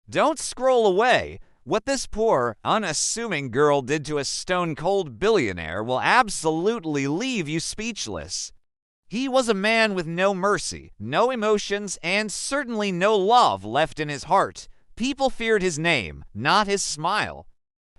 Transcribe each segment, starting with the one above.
Don't scroll away. What this poor, unassuming girl did to a stone-cold billionaire will absolutely leave you speechless. He was a man with no mercy, no emotions, and certainly no love left in his heart. People feared his name, not his smile.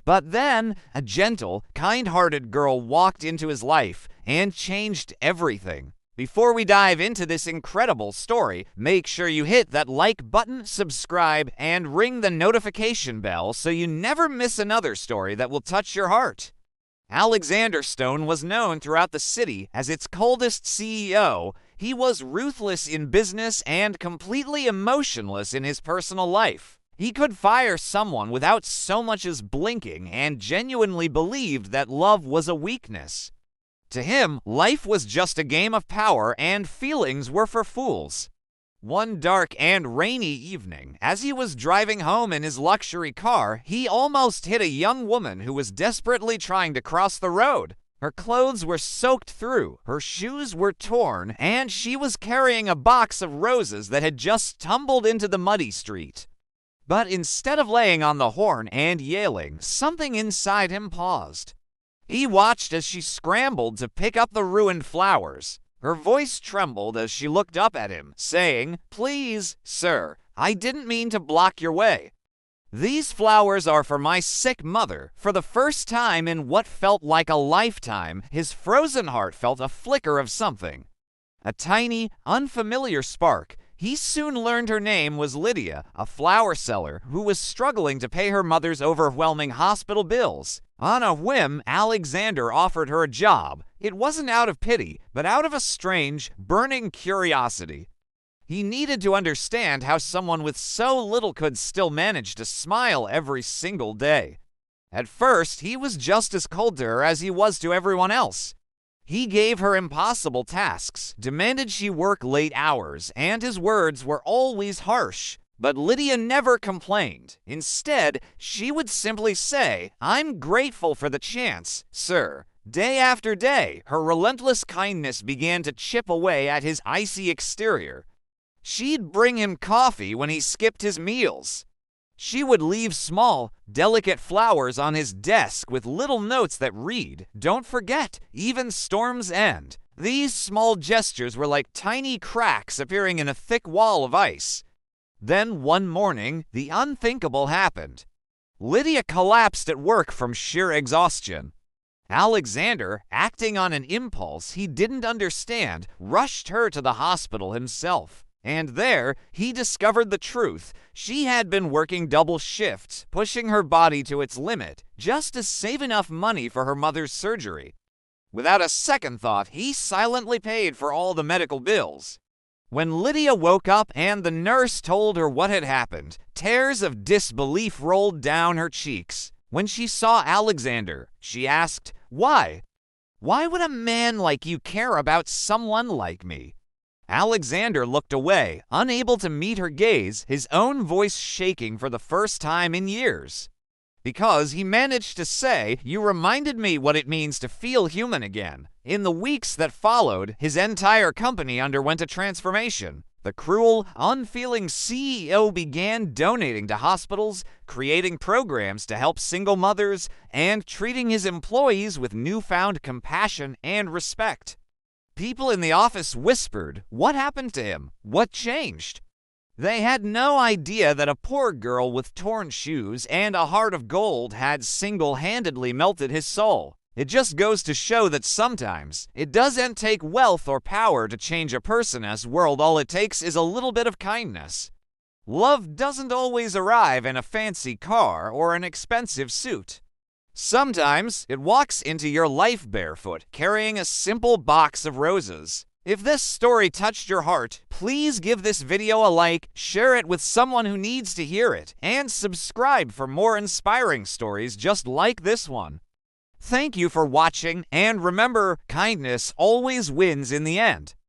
But then, a gentle, kind-hearted girl walked into his life and changed everything. Before we dive into this incredible story, make sure you hit that like button, subscribe, and ring the notification bell so you never miss another story that will touch your heart. Alexander Stone was known throughout the city as its coldest CEO. He was ruthless in business and completely emotionless in his personal life. He could fire someone without so much as blinking and genuinely believed that love was a weakness. To him, life was just a game of power and feelings were for fools. One dark and rainy evening, as he was driving home in his luxury car, he almost hit a young woman who was desperately trying to cross the road. Her clothes were soaked through, her shoes were torn, and she was carrying a box of roses that had just tumbled into the muddy street. But instead of laying on the horn and yelling, something inside him paused. He watched as she scrambled to pick up the ruined flowers. Her voice trembled as she looked up at him, saying, "Please, sir, I didn't mean to block your way. These flowers are for my sick mother." For the first time in what felt like a lifetime, his frozen heart felt a flicker of something. A tiny, unfamiliar spark. He soon learned her name was Lydia, a flower seller who was struggling to pay her mother's overwhelming hospital bills. On a whim, Alexander offered her a job. It wasn't out of pity, but out of a strange, burning curiosity. He needed to understand how someone with so little could still manage to smile every single day. At first, he was just as cold to her as he was to everyone else. He gave her impossible tasks, demanded she work late hours, and his words were always harsh. But Lydia never complained. Instead, she would simply say, "I'm grateful for the chance, sir." Day after day, her relentless kindness began to chip away at his icy exterior. She'd bring him coffee when he skipped his meals. She would leave small, delicate flowers on his desk with little notes that read, "Don't forget, even storms end." These small gestures were like tiny cracks appearing in a thick wall of ice. Then one morning, the unthinkable happened. Lydia collapsed at work from sheer exhaustion. Alexander, acting on an impulse he didn't understand, rushed her to the hospital himself. And there, he discovered the truth. She had been working double shifts, pushing her body to its limit, just to save enough money for her mother's surgery. Without a second thought, he silently paid for all the medical bills. When Lydia woke up and the nurse told her what had happened, tears of disbelief rolled down her cheeks. When she saw Alexander, she asked, "Why? Why would a man like you care about someone like me?" Alexander looked away, unable to meet her gaze, his own voice shaking for the first time in years. Because he managed to say, "You reminded me what it means to feel human again." In the weeks that followed, his entire company underwent a transformation. The cruel, unfeeling CEO began donating to hospitals, creating programs to help single mothers, and treating his employees with newfound compassion and respect. People in the office whispered, "What happened to him? What changed?" They had no idea that a poor girl with torn shoes and a heart of gold had single-handedly melted his soul. It just goes to show that sometimes it doesn't take wealth or power to change a person's world. All it takes is a little bit of kindness. Love doesn't always arrive in a fancy car or an expensive suit. Sometimes it walks into your life barefoot, carrying a simple box of roses. If this story touched your heart, please give this video a like, share it with someone who needs to hear it, and subscribe for more inspiring stories just like this one. Thank you for watching, and remember, kindness always wins in the end.